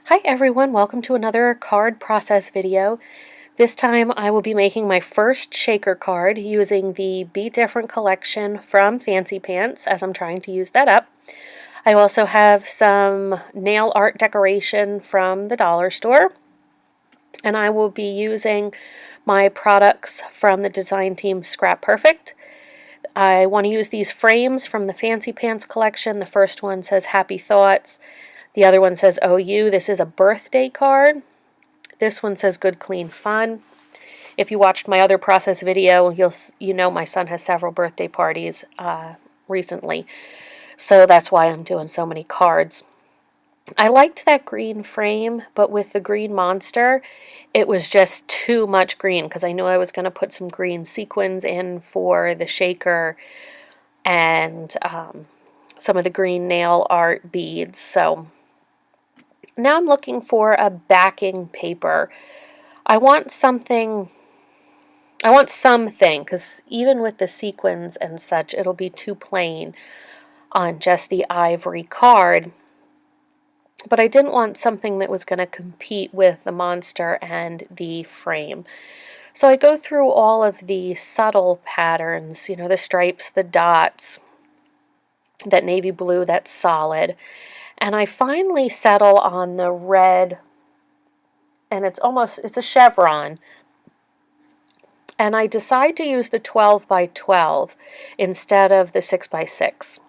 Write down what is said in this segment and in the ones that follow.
Hi everyone, welcome to another card process video. This time I will be making my first shaker card using the Be Different collection from Fancy Pants as I'm trying to use that up. I also have some nail art decoration from the dollar store, and I will be using my products from the design team ScraPerfect. I want to use these frames from the Fancy Pants collection. The first one says Happy Thoughts. The other one says OU. This is a birthday card. This one says Good Clean Fun. If you watched my other process video, you know my son has several birthday parties recently. So that's why I'm doing so many cards. I liked that green frame, but with the green monster, it was just too much green because I knew I was going to put some green sequins in for the shaker and some of the green nail art beads. So now I'm looking for a backing paper. I want something, because even with the sequins and such, it'll be too plain on just the ivory card. But I didn't want something that was going to compete with the monster and the frame. So I go through all of the subtle patterns, you know, the stripes, the dots, that navy blue, that's solid. And I finally settle on the red, and it's a chevron. And I decide to use the 12 by 12 instead of the 6 by 6.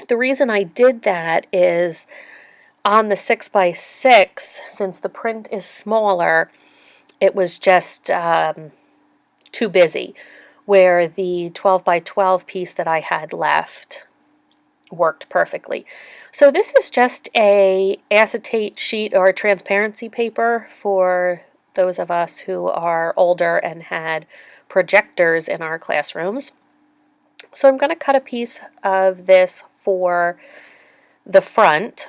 The reason I did that is on the 6 by 6, since the print is smaller, it was just too busy, where the 12 by 12 piece that I had left worked perfectly. So this is just a acetate sheet or a transparency paper for those of us who are older and had projectors in our classrooms. So I'm going to cut a piece of this for the front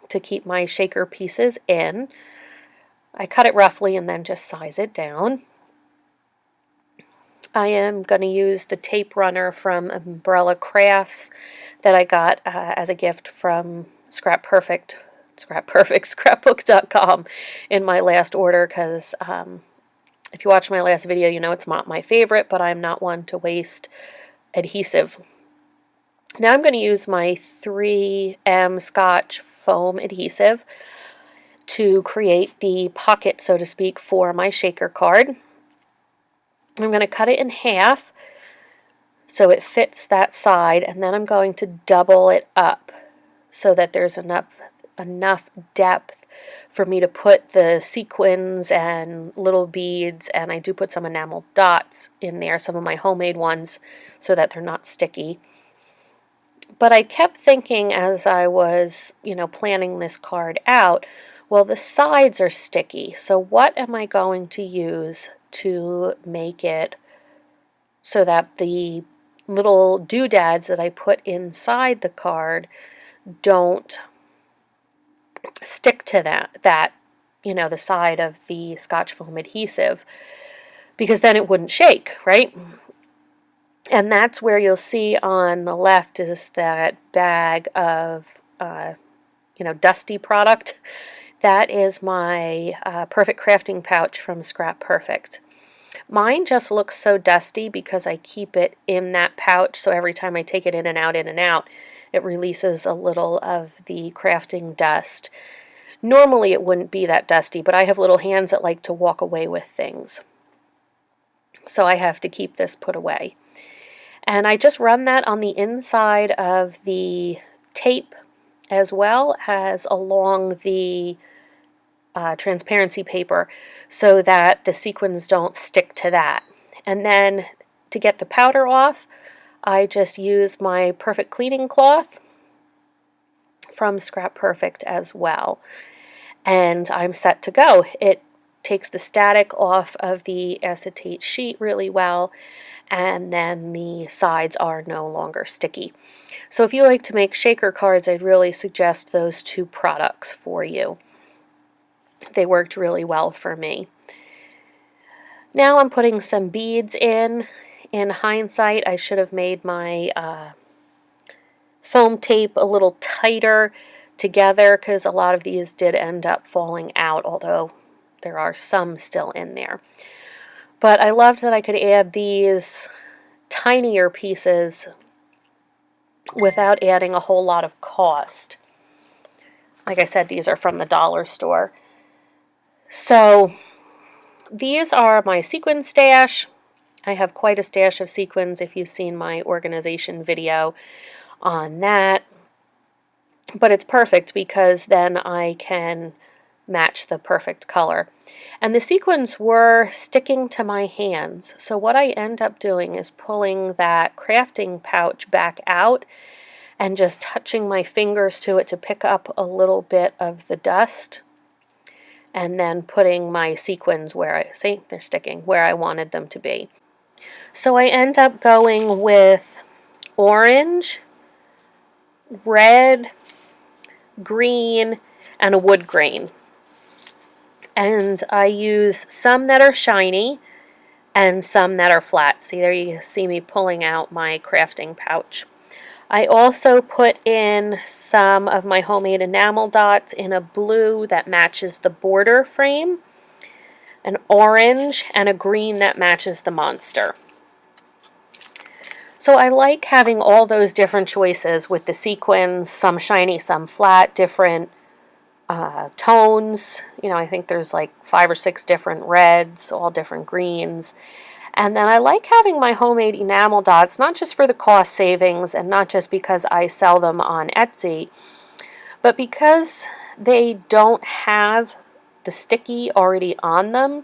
to keep my shaker pieces in. I cut it roughly and then just size it down. I am going to use the tape runner from Umbrella Crafts that I got as a gift from scrapbook.com in my last order, because if you watch my last video, you know it's not my favorite, but I'm not one to waste adhesive. Now I'm going to use my 3M Scotch foam adhesive to create the pocket, so to speak, for my shaker card. I'm going to cut it in half so it fits that side, and then I'm going to double it up so that there's enough depth for me to put the sequins and little beads, and I do put some enamel dots in there, some of my homemade ones, so that they're not sticky. But I kept thinking as I was, planning this card out, well, the sides are sticky, so what am I going to use to make it so that the little doodads that I put inside the card don't stick to the side of the Scotch foam adhesive, because then it wouldn't shake, right? And that's where you'll see on the left is that bag of, dusty product. That is my Perfect Crafting pouch from ScraPerfect. Mine just looks so dusty because I keep it in that pouch, so every time I take it in and out, it releases a little of the crafting dust. Normally it wouldn't be that dusty, but I have little hands that like to walk away with things, so I have to keep this put away. And I just run that on the inside of the tape as well as along the transparency paper so that the sequins don't stick to that. And then to get the powder off, I just use my Perfect Cleaning Cloth from ScraPerfect as well. And I'm set to go. It takes the static off of the acetate sheet really well, and then the sides are no longer sticky. So if you like to make shaker cards, I'd really suggest those two products for you. They worked really well for me. Now I'm putting some beads in. In hindsight, I should have made my foam tape a little tighter together because a lot of these did end up falling out, although there are some still in there. But I loved that I could add these tinier pieces without adding a whole lot of cost. Like I said, these are from the dollar store. So these are my sequin stash. I have quite a stash of sequins if you've seen my organization video on that. But it's perfect because then I can match the perfect color. And the sequins were sticking to my hands. So what I end up doing is pulling that crafting pouch back out and just touching my fingers to it to pick up a little bit of the dust. And then putting my sequins where I, see, they're sticking, where I wanted them to be. So I end up going with orange, red, green, and a wood grain. And I use some that are shiny and some that are flat. See, there you see me pulling out my crafting pouch. I also put in some of my homemade enamel dots in a blue that matches the border frame, an orange, and a green that matches the monster. So I like having all those different choices with the sequins, some shiny, some flat, different tones. You know, I think there's like 5 or 6 different reds, all different greens. And then I like having my homemade enamel dots, not just for the cost savings and not just because I sell them on Etsy, but because they don't have the sticky already on them.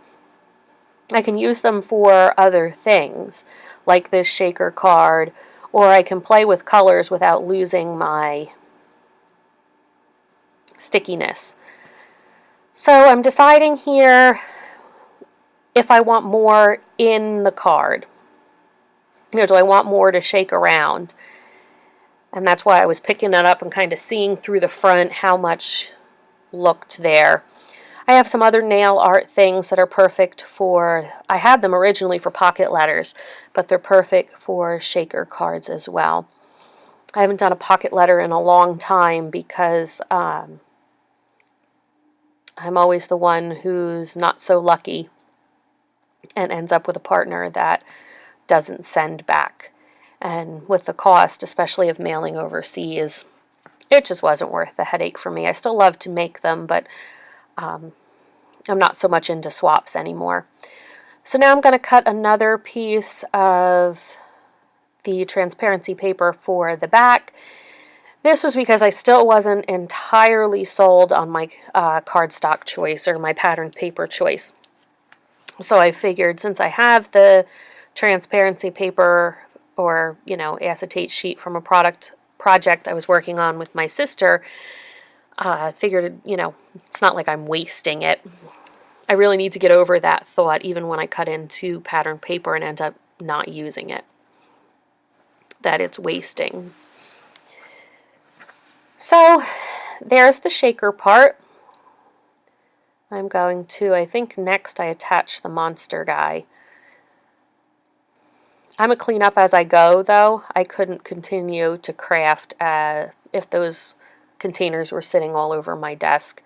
I can use them for other things, like this shaker card, or I can play with colors without losing my stickiness. So I'm deciding here if I want more in the card. You know, do I want more to shake around? And that's why I was picking it up and kind of seeing through the front how much looked there. I have some other nail art things that are perfect for, I had them originally for pocket letters, but they're perfect for shaker cards as well. I haven't done a pocket letter in a long time because I'm always the one who's not so lucky and ends up with a partner that doesn't send back. And with the cost, especially of mailing overseas, it just wasn't worth the headache for me. I still love to make them, but I'm not so much into swaps anymore. So now I'm going to cut another piece of the transparency paper for the back. This was because I still wasn't entirely sold on my cardstock choice or my patterned paper choice. So I figured since I have the transparency paper or, you know, acetate sheet from a project I was working on with my sister, I figured, you know, it's not like I'm wasting it. I really need to get over that thought even when I cut into patterned paper and end up not using it, that it's wasting. So there's the shaker part. I'm going to, I think next I attach the monster guy. I'm a clean up as I go though. I couldn't continue to craft if those containers were sitting all over my desk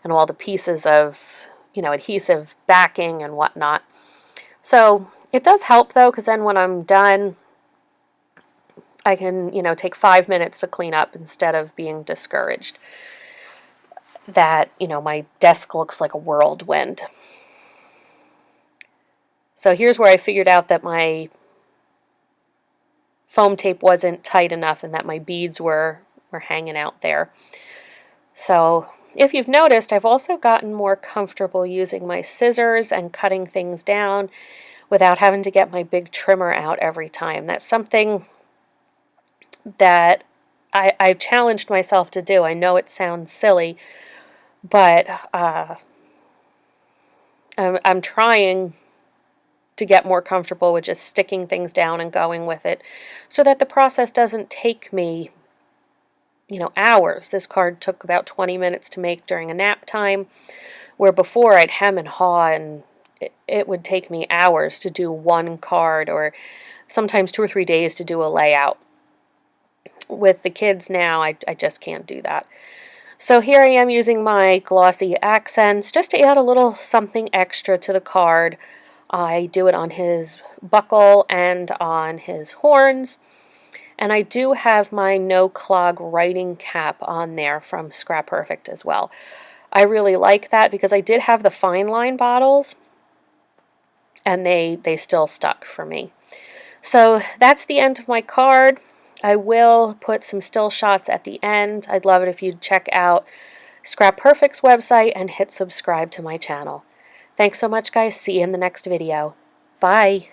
and all the pieces of, you know, adhesive backing and whatnot. So it does help though, because then when I'm done, I can, you know, take 5 minutes to clean up instead of being discouraged that, you know, my desk looks like a whirlwind. So here's where I figured out that my foam tape wasn't tight enough and that my beads were hanging out there. So if you've noticed, I've also gotten more comfortable using my scissors and cutting things down without having to get my big trimmer out every time. That's something that I've challenged myself to do. I know it sounds silly, but I'm trying to get more comfortable with just sticking things down and going with it so that the process doesn't take me, you know, hours. This card took about 20 minutes to make during a nap time, where before I'd hem and haw and it would take me hours to do one card or sometimes 2 or 3 days to do a layout. With the kids now, I just can't do that. So here I am using my glossy accents just to add a little something extra to the card. I do it on his buckle and on his horns. And I do have my no clog writing cap on there from ScraPerfect as well. I really like that because I did have the fine line bottles and they still stuck for me. So that's the end of my card. I will put some still shots at the end. I'd love it if you'd check out ScraPerfect's website and hit subscribe to my channel. Thanks so much, guys. See you in the next video. Bye.